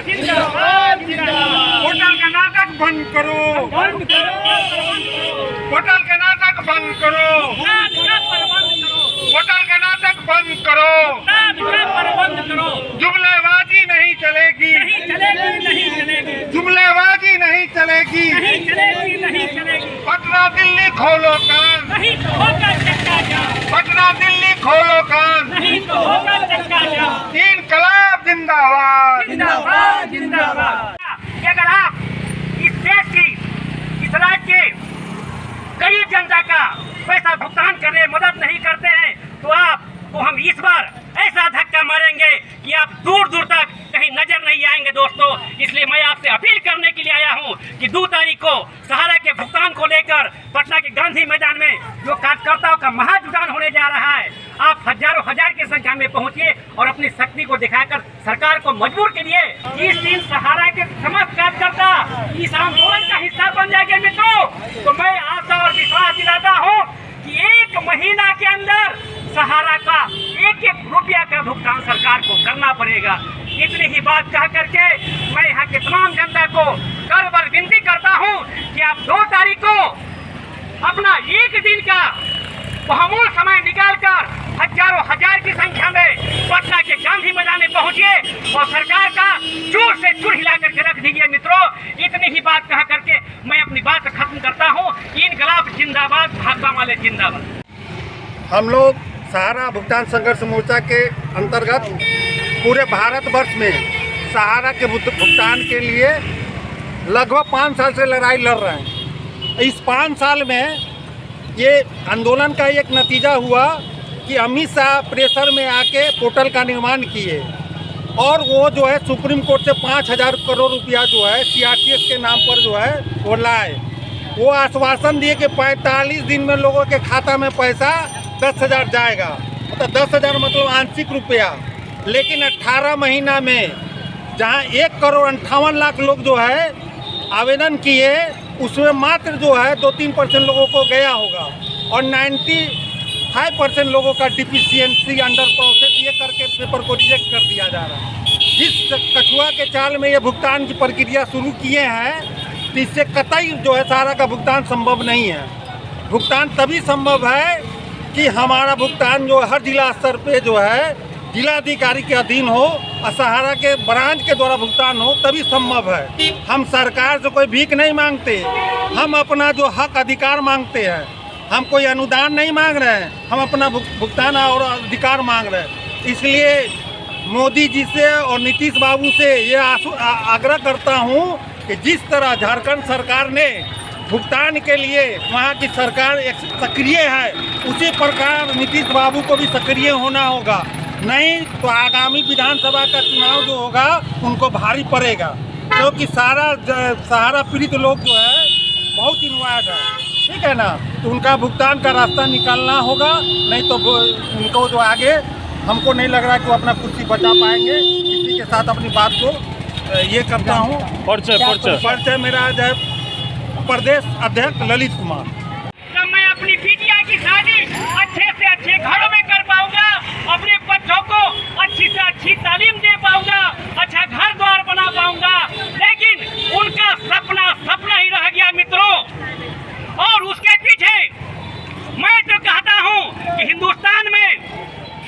Hotel का नाटक बंद करो, होटल का नाटक बंद करो, होटल का नाटक बंद करो, जुमलेबाजी नहीं चलेगी, जुमलेबाजी नहीं चलेगी। पटना दिल्ली खोलो कान, पटना दिल्ली खोलो कान, इनकलाब जिंदाबाद, जिंदाबाद जिंदाबाद। अगर आप इस देश की, इस राज्य के गरीब जनता का पैसा भुगतान करने मदद नहीं करते हैं तो आपको हम इस बार ऐसा धक्का मारेंगे कि आप दूर दूर तक कहीं नजर नहीं आएंगे दोस्तों। इसलिए मैं आपसे अपील करने के लिए आया हूं कि 2 तारीख को सहारा के भुगतान को लेकर पटना के गांधी मैदान में जो कार्यकर्ताओं का महाजुटान होने जा रहा है, आप हजारों हजार की संख्या में पहुंचिए और अपनी शक्ति को दिखाकर सरकार को मजबूर करिए। इस दिन सहारा के समस्त कार्यकर्ता इस आंदोलन का हिस्सा बन जाएंगे मित्रों। तो मैं आशा और विश्वास दिलाता हूँ कि 1 महीना के अंदर सहारा का 1-1 रुपया का भुगतान सरकार को करना पड़ेगा। इतनी ही बात कह करके मैं यहाँ के तमाम जनता को कर विनती करता हूँ कि आप 2 तारीख को अपना 1 दिन का बहुमूल्य समय निकालकर हजारों हजार की संख्या में पटना के गांधी मैदान में पहुंचिए और सरकार का चूर से चूर हिला करके रख दीजिए मित्रों। इतनी ही बात कह करके मैं अपनी बात खत्म करता हूं। इनकलाब जिंदाबाद, भाकपा माले जिंदाबाद। हम लोग सहारा भुगतान संघर्ष मोर्चा के अंतर्गत पूरे भारतवर्ष में सहारा के भुगतान के लिए लगभग 5 साल से लड़ाई लड़ रहे हैं। इस 5 साल में ये आंदोलन का एक नतीजा हुआ कि अमित शाह प्रेशर में आके पोर्टल का निर्माण किए और वो जो है सुप्रीम कोर्ट से 5,000 करोड़ रुपया जो है CRTS के नाम पर जो है वो लाए। वो आश्वासन दिए कि 45 दिन में लोगों के खाता में पैसा 10,000 जाएगा, मतलब 10,000 मतलब आंशिक रुपया। लेकिन 18 महीना में जहां 1,58,00,000 लोग जो है आवेदन किए, उसमें मात्र जो है 2-3% लोगों को गया होगा और 95% लोगों का डिफिशियंसी अंडर प्रोसेस ये करके पेपर को रिजेक्ट कर दिया जा रहा है। जिस कछुआ के चाल में ये भुगतान की प्रक्रिया शुरू किए हैं तो इससे कतई जो है सहारा का भुगतान संभव नहीं है। भुगतान तभी संभव है कि हमारा भुगतान जो हर जिला स्तर पे जो है जिलाधिकारी के अधीन हो और सहारा के ब्रांच के द्वारा भुगतान हो, तभी संभव है। हम सरकार से कोई भीख नहीं मांगते, हम अपना जो हक अधिकार मांगते हैं। हम कोई अनुदान नहीं मांग रहे हैं, हम अपना भुगतान और अधिकार मांग रहे हैं। इसलिए मोदी जी से और नीतीश बाबू से ये आग्रह करता हूँ कि जिस तरह झारखंड सरकार ने भुगतान के लिए वहाँ की सरकार एक सक्रिय है, उसी प्रकार नीतीश बाबू को भी सक्रिय होना होगा। नहीं तो आगामी विधानसभा का चुनाव जो होगा उनको भारी पड़ेगा, क्योंकि सहारा पीड़ित लोग जो है बहुत इन्वायर्ड है, ठीक है ना। तो उनका भुगतान का रास्ता निकालना होगा, नहीं तो उनको जो आगे हमको नहीं लग रहा कि वो अपना कुर्सी बचा पाएंगे। इसी के साथ अपनी बात को ये करता हूँ। परिचय मेरा है प्रदेश अध्यक्ष ललित कुमार। जब मैं अपनी बिटिया की शादी अच्छे से अच्छे घरों में कर पाऊंगा, अपने बच्चों को अच्छी से अच्छी तालीम दे पाऊंगा, अच्छा घर द्वार बना पाऊंगा, लेकिन उनका सपना ही रह गया मित्रों। और उसके पीछे मैं तो कहता हूं कि हिंदुस्तान में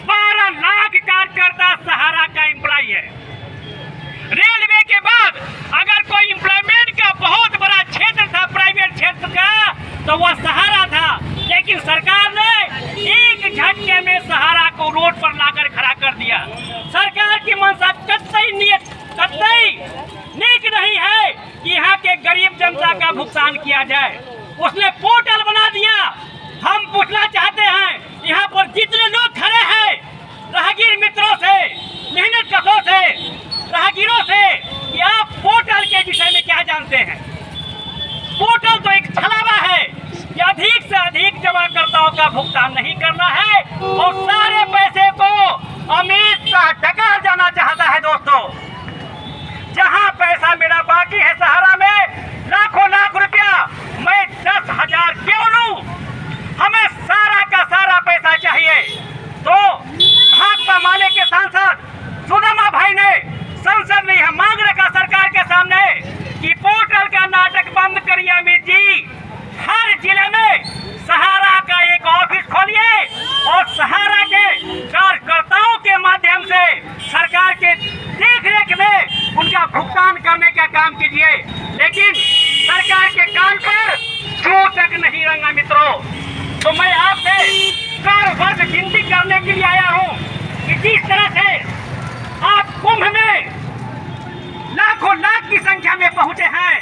12 लाख कार्यकर्ता सहारा का एम्प्लॉय है। रेलवे के बाद अगर कोई एम्प्लॉयमेंट का बहुत बड़ा क्षेत्र था प्राइवेट क्षेत्र का तो वह सहारा था, लेकिन सरकार ने एक झटके में सहारा को रोड पर लाकर खड़ा कर दिया। सरकार की मंशा कतई नेक नहीं है कि यहाँ के गरीब जनता का भुगतान किया जाए। उसने पोर्टल बना दिया। हम पूछना चाहते हैं यहाँ पर जितने लोग खड़े हैं, राहगीर मित्रों से, मेहनत कशों से, राहगीरों से, कि आप पोर्टल के विषय में क्या जानते हैं। पोर्टल तो एक छलावा है कि अधिक से अधिक जमाकर्ताओं का भुगतान नहीं करना है और सारे पैसे को अमित शाह डकार जाना चाहता है। दोस्तों, जहां पैसा मेरा बाकी है सहारा में लाखों लाख रुपया, मैं 10,000 क्यों लूं? हमें सारा का सारा पैसा चाहिए। तो भाकपा माले के सांसद सुदामा भाई ने संसद में यह मांग रखा करने का काम कीजिए, लेकिन सरकार के कान पर जू तक नहीं रंगा मित्रों। तो मैं आपसे कर वर्ग गिनती करने के लिए आया हूँ कि जिस तरह से आप कुंभ में लाखों लाख की संख्या में पहुंचे हैं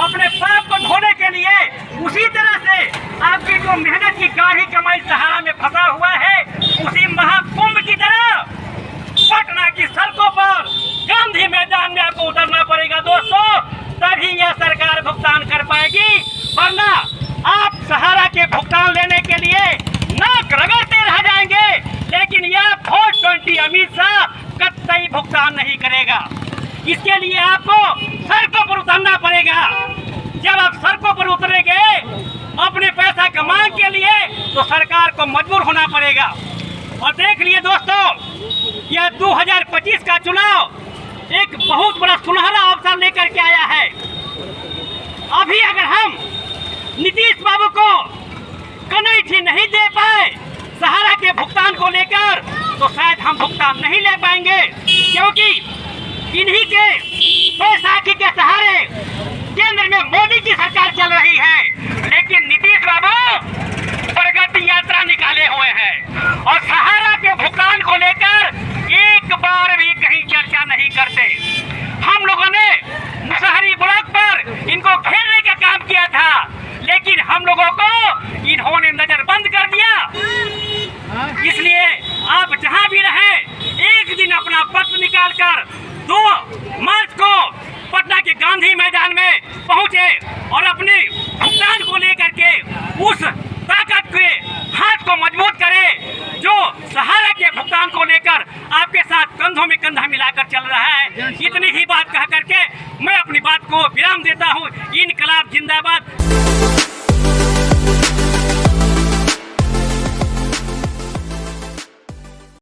अपने पाप को धोने के लिए, उसी तरह से आपकी जो मेहनत की गाढ़ी कमाई सहारा में फंसा हुआ है, उसी महाकुंभ की तरह पटना की सड़कों पर गांधी मैदान में आपको उतरना पड़ेगा दोस्तों, तभी यह सरकार भुगतान कर पाएगी। वरना आप सहारा के भुगतान लेने के लिए नाक रगड़ते रह जाएंगे, लेकिन यह 420 अमित शाह कतई भुगतान नहीं करेगा। इसके लिए आपको सड़कों पर उतरना पड़ेगा। जब आप सड़कों पर उतरेंगे अपने पैसा कमाने के लिए, तो सरकार को मजबूर होना पड़ेगा। और देख लिए दोस्तों, यह 2025 का चुनाव एक बहुत बड़ा सुनहरा अवसर लेकर के आया है। अभी अगर हम नीतीश बाबू को कनैठी नहीं दे पाए सहारा के भुगतान को लेकर, तो शायद हम भुगतान नहीं ले पाएंगे, क्योंकि इन्हीं के पैसाखी के सहारे केंद्र में मोदी की सरकार चल रही है। लेकिन नीतीश बाबू प्रगति यात्रा निकाले हुए हैं और सहारा के भुगतान को लेकर एक बार भी कहीं चर्चा नहीं करते। हम लोगों ने मुसहरी ब्लॉक पर इनको घेरने का काम किया था, लेकिन हम लोगों को इन्होंने नजरबंद कर दिया। इसलिए आप जहां भी रहे, एक दिन अपना वक्त निकालकर 2 मार्च को पटना के गांधी मैदान में पहुंचे और अपने भुगतान को लेकर के उस ताकत के हाथ को मजबूत करें जो सहारा के भुगतान को लेकर आपके साथ कंधों में कंधा मिलाकर चल रहा है। इतनी ही बात कह करके मैं अपनी बात को विराम देता हूं। इनकलाब जिंदाबाद।